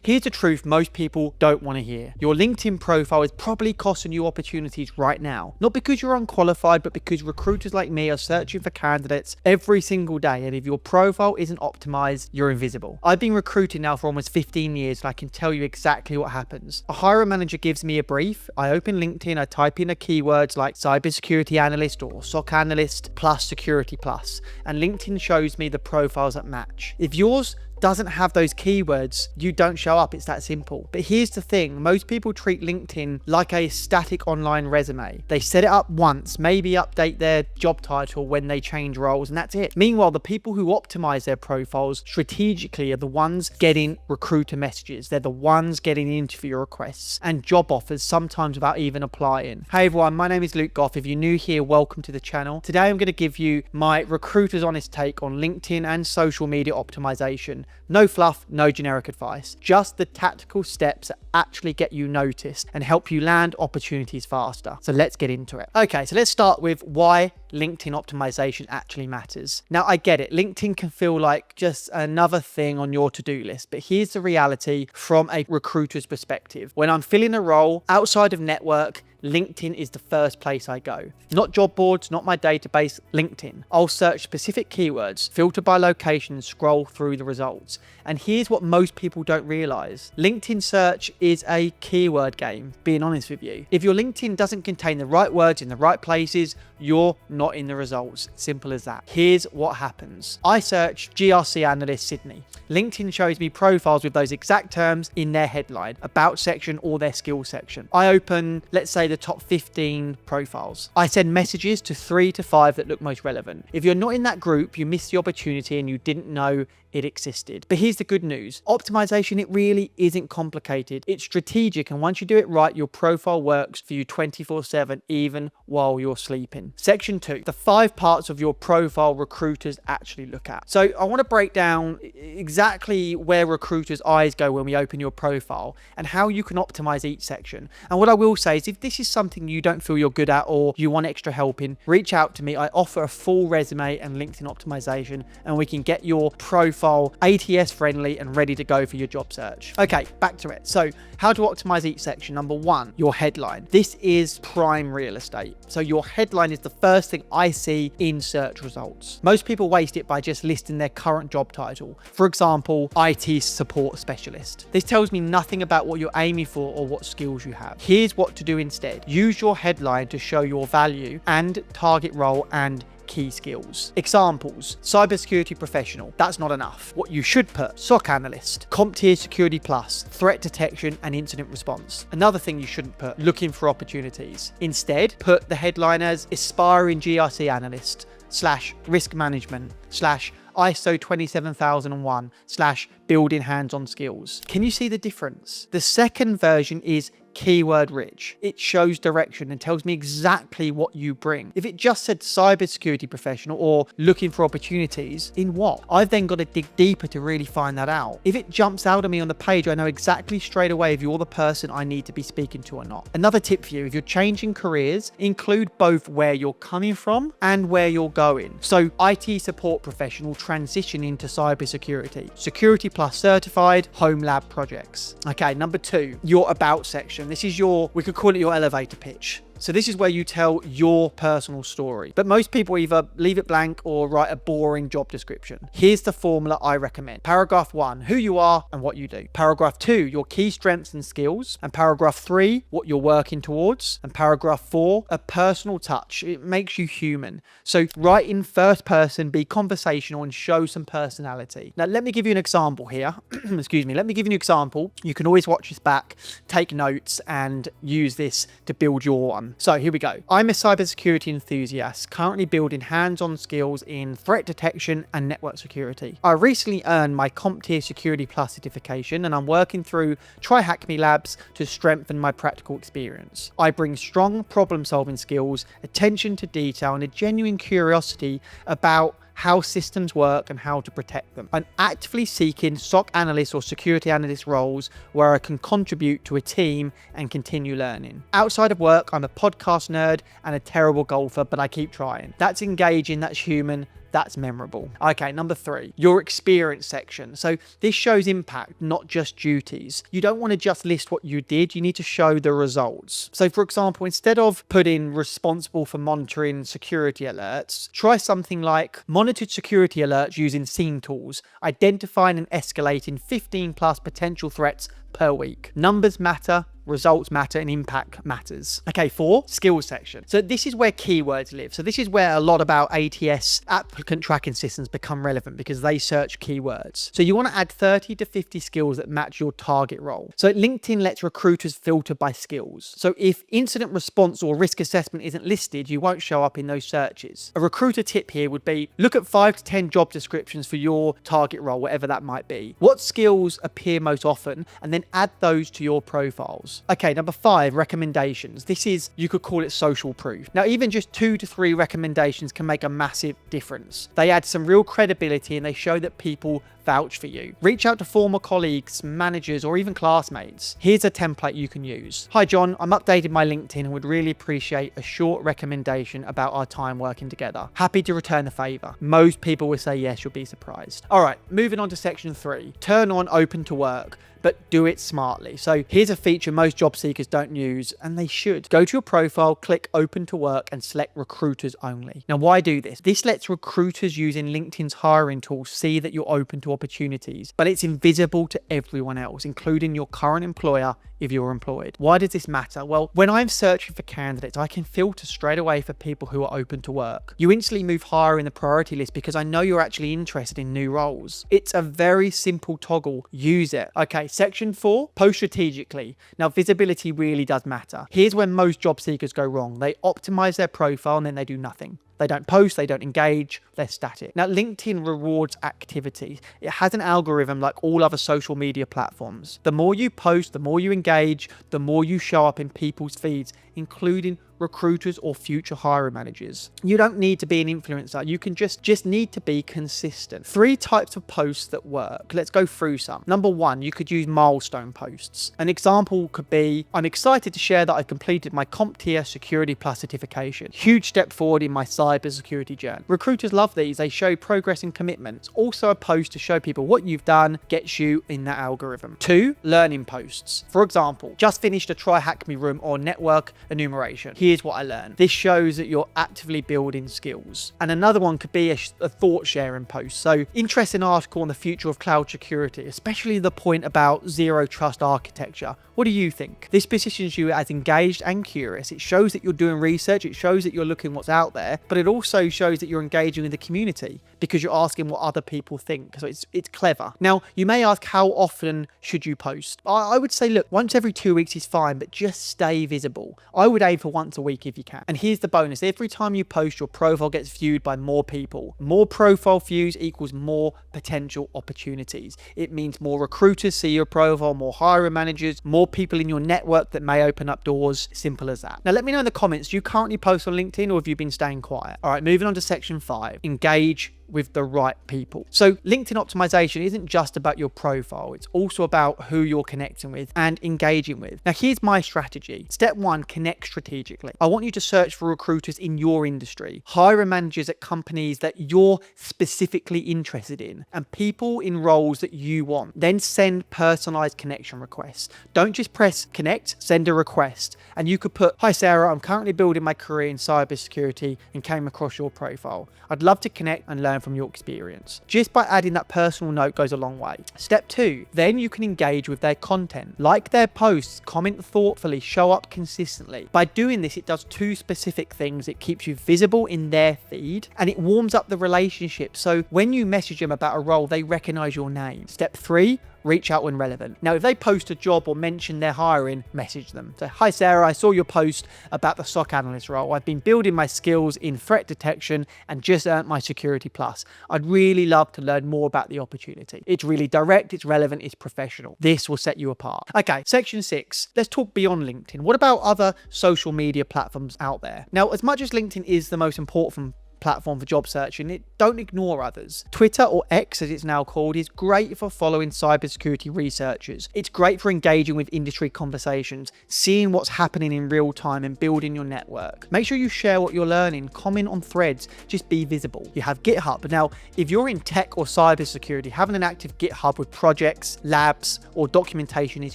Here's the truth most people don't want to hear. Your LinkedIn profile is probably costing you opportunities right now. Not because you're unqualified, but because recruiters like me are searching for candidates every single day. And if your profile isn't optimized, you're invisible. I've been recruiting now for almost 15 years, and I can tell you exactly what happens. A hiring manager gives me a brief. I open LinkedIn, I type in the keywords like cybersecurity analyst or SOC analyst plus security plus, and LinkedIn shows me the profiles that match. If yours doesn't have those keywords, you don't show up. It's that simple. But here's the thing, most people treat LinkedIn like a static online resume. They set it up once, maybe update their job title when they change roles, and that's it. Meanwhile, the people who optimize their profiles strategically are the ones getting recruiter messages. They're the ones getting interview requests and job offers, sometimes without even applying. Hey everyone, my name is Gough. If you're new here, welcome to the channel. Today I'm going to give you my recruiter's honest take on LinkedIn and social media optimization. No fluff, no generic advice, just the tactical steps that actually get you noticed and help you land opportunities faster. So let's get into it. Okay, so let's start with why LinkedIn optimization actually matters. Now, I get it. LinkedIn can feel like just another thing on your to-do list, but here's the reality from a recruiter's perspective. When I'm filling a role outside of network, LinkedIn is the first place I go. Not job boards, not my database, LinkedIn. I'll search specific keywords, filter by location, and scroll through the results. And here's what most people don't realize. LinkedIn search is a keyword game, being honest with you. If your LinkedIn doesn't contain the right words in the right places, you're not in the results. Simple as that. Here's what happens. I search GRC analyst Sydney. LinkedIn shows me profiles with those exact terms in their headline, about section, or their skills section. I open, let's say, the top 15 profiles. I send messages to 3 to 5 that look most relevant. If you're not in that group, you missed the opportunity and you didn't know it existed. But here's the good news. Optimization, it really isn't complicated. It's strategic, and once you do it right, your profile works for you 24/7, even while you're sleeping. Section 2, the 5 parts of your profile recruiters actually look at. So I want to break down exactly where recruiters' eyes go when we open your profile and how you can optimize each section. And what I will say is, if this is something you don't feel you're good at or you want extra help in, reach out to me. I offer a full resume and LinkedIn optimization, and we can get your profile ATS friendly and ready to go for your job search. Okay, back to it. So how to optimize each section. Number 1, your headline. This is prime real estate. So your headline is the first thing I see in search results. Most people waste it by just listing their current job title. For example, IT support specialist. This tells me nothing about what you're aiming for or what skills you have. Here's what to do instead. Use your headline to show your value and target role and key skills. Examples: cybersecurity professional. That's not enough. What you should put: SOC analyst, CompTIA security plus, threat detection and incident response. Another thing you shouldn't put: looking for opportunities. Instead, put the headline as aspiring GRC analyst / risk management / ISO 27001 / building hands-on skills. Can you see the difference? The second version is keyword rich. It shows direction and tells me exactly what you bring. If it just said cybersecurity professional or looking for opportunities, in what? I've then got to dig deeper to really find that out. If it jumps out at me on the page, I know exactly straight away if you're the person I need to be speaking to or not. Another tip for you: if you're changing careers, include both where you're coming from and where you're going. So IT support professional transition into cybersecurity, security plus certified, home lab projects. Okay, number 2, your about section. This is your, we could call it your elevator pitch. So this is where you tell your personal story. But most people either leave it blank or write a boring job description. Here's the formula I recommend. Paragraph 1, who you are and what you do. Paragraph 2, your key strengths and skills. And paragraph 3, what you're working towards. And paragraph 4, a personal touch. It makes you human. So write in first person, be conversational, and show some personality. Now, let me give you an example here. Excuse me. Let me give you an example. You can always watch this back, take notes, and use this to build your one. So here we go. I'm a cybersecurity enthusiast, currently building hands-on skills in threat detection and network security. I recently earned my CompTIA Security Plus certification, and I'm working through TryHackMe labs to strengthen my practical experience. I bring strong problem-solving skills, attention to detail, and a genuine curiosity about how systems work and how to protect them. I'm actively seeking SOC analyst or security analyst roles where I can contribute to a team and continue learning. Outside of work, I'm a podcast nerd and a terrible golfer, but I keep trying. That's engaging, that's human, That's memorable. Okay, number 3, your experience section. So this shows impact, not just duties. You don't want to just list what you did, you need to show the results. So for example, instead of putting responsible for monitoring security alerts, try something like monitored security alerts using scene tools, identifying and escalating 15 plus potential threats per week. Numbers matter, results matter, and impact matters. Okay, 4, skills section. So this is where keywords live. So this is where a lot about ATS, applicant tracking systems, become relevant because they search keywords. So you want to add 30 to 50 skills that match your target role. So LinkedIn lets recruiters filter by skills. So if incident response or risk assessment isn't listed, you won't show up in those searches. A recruiter tip here would be look at 5 to 10 job descriptions for your target role, whatever that might be. What skills appear most often, and then add those to your profiles. Okay, number 5, recommendations. This is, you could call it social proof. Now, even just 2 to 3 recommendations can make a massive difference. They add some real credibility and they show that people vouch for you. Reach out to former colleagues, managers, or even classmates. Here's a template you can use. Hi John, I'm updating my LinkedIn and would really appreciate a short recommendation about our time working together. Happy to return the favor. Most people will say yes, you'll be surprised. All right, moving on to section 3. Turn on open to work, but do it smartly. So here's a feature most job seekers don't use, and they should. Go to your profile, click open to work, and select recruiters only. Now, why do this? This lets recruiters using LinkedIn's hiring tools see that you're open to opportunities, but it's invisible to everyone else, including your current employer if you're employed. Why does this matter? Well, when I'm searching for candidates, I can filter straight away for people who are open to work. You instantly move higher in the priority list because I know you're actually interested in new roles. It's a very simple toggle. Use it. Okay, section 4, post strategically. Now, visibility really does matter. Here's where most job seekers go wrong. They optimize their profile and then they do nothing. They don't post, they don't engage, they're static. Now, LinkedIn rewards activity. It has an algorithm like all other social media platforms. The more you post, the more you engage, the more you show up in people's feeds, including recruiters or future hiring managers. You don't need to be an influencer. You can just need to be consistent. 3 types of posts that work. Let's go through some. Number 1, you could use milestone posts. An example could be, I'm excited to share that I completed my CompTIA Security Plus certification. Huge step forward in my cybersecurity journey. Recruiters love these. They show progress and commitment. Also a post to show people what you've done gets you in that algorithm. 2, learning posts. For example, just finished a Try Hack Me room or network enumeration. Here's what I learned. This shows that you're actively building skills. And another one could be a thought sharing post. So interesting article on the future of cloud security, especially the point about zero trust architecture. What do you think? This positions you as engaged and curious. It shows that you're doing research. It shows that you're looking what's out there, but it also shows that you're engaging with the community because you're asking what other people think. So it's clever. Now, you may ask, how often should you post? I would say, look, once every 2 weeks is fine, but just stay visible. I would aim for once a week if you can. And here's the bonus. Every time you post, your profile gets viewed by more people. More profile views equals more potential opportunities. It means more recruiters see your profile, more hiring managers, more people in your network that may open up doors. Simple as that. Now, let me know in the comments, do you currently post on LinkedIn or have you been staying quiet? All right, moving on to section 5, engage with the right people. So LinkedIn optimization isn't just about your profile. It's also about who you're connecting with and engaging with. Now, here's my strategy. Step 1, connect strategically. I want you to search for recruiters in your industry, hiring managers at companies that you're specifically interested in, and people in roles that you want. Then send personalized connection requests. Don't just press connect, send a request. And you could put, hi Sarah, I'm currently building my career in cybersecurity and came across your profile. I'd love to connect and learn from your experience. Just by adding that personal note goes a long way. Step 2, then you can engage with their content. Like their posts, comment thoughtfully, show up consistently. By doing this, it does 2 specific things. It keeps you visible in their feed and it warms up the relationship. So when you message them about a role, they recognize your name. Step 3, reach out when relevant. Now, if they post a job or mention they're hiring, message them. So, hi Sarah, I saw your post about the SOC analyst role. I've been building my skills in threat detection and just earned my Security Plus. I'd really love to learn more about the opportunity. It's really direct, it's relevant, it's professional. This will set you apart. Okay, section 6, let's talk beyond LinkedIn. What about other social media platforms out there? Now, as much as LinkedIn is the most important platform for job searching. Don't ignore others. Twitter, or X as it's now called, is great for following cybersecurity researchers. It's great for engaging with industry conversations, seeing what's happening in real time and building your network. Make sure you share what you're learning, comment on threads, just be visible. You have GitHub. Now, if you're in tech or cybersecurity, having an active GitHub with projects, labs, or documentation is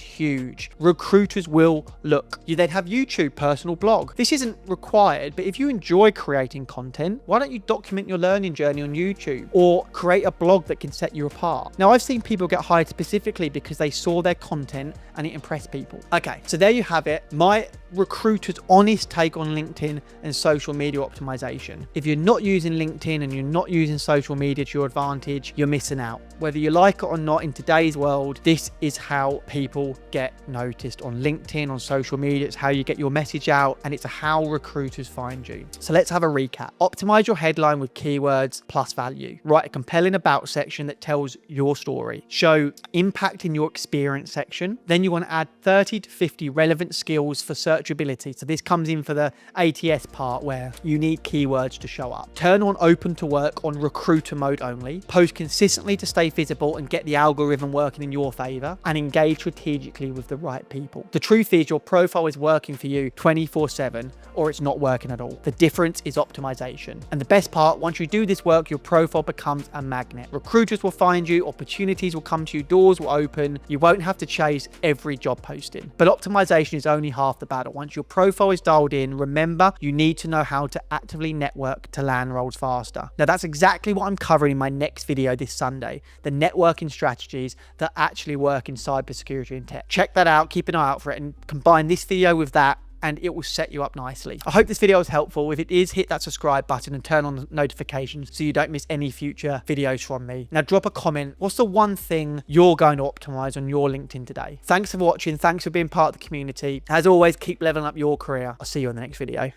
huge. Recruiters will look. You then have YouTube, personal blog. This isn't required, but if you enjoy creating content, why don't you document your learning journey on YouTube or create a blog that can set you apart? Now, I've seen people get hired specifically because they saw their content and it impressed people. Okay, so there you have it. My recruiter's honest take on LinkedIn and social media optimization. If you're not using LinkedIn and you're not using social media to your advantage, you're missing out. Whether you like it or not, in today's world, this is how people get noticed on LinkedIn, on social media. It's how you get your message out, and it's how recruiters find you. So let's have a recap. Optimize your headline with keywords plus value. Write a compelling about section that tells your story. Show impact in your experience section. Then you want to add 30 to 50 relevant skills for searchability. So this comes in for the ATS part where you need keywords to show up. Turn on open to work on recruiter mode only. Post consistently to stay visible and get the algorithm working in your favor, and engage strategically with the right people. The truth is your profile is working for you 24/7 or it's not working at all. The difference is optimization. And the best part, once you do this work, your profile becomes a magnet. Recruiters will find you, opportunities will come to you, doors will open. You won't have to chase every job posting. But optimization is only half the battle. Once your profile is dialed in, remember, you need to know how to actively network to land roles faster. Now, that's exactly what I'm covering in my next video this Sunday, the networking strategies that actually work in cybersecurity and tech. Check that out, keep an eye out for it, and combine this video with that, and it will set you up nicely. I hope this video was helpful. If it is, hit that subscribe button and turn on the notifications so you don't miss any future videos from me. Now drop a comment. What's the one thing you're going to optimize on your LinkedIn today? Thanks for watching. Thanks for being part of the community. As always, keep leveling up your career. I'll see you in the next video.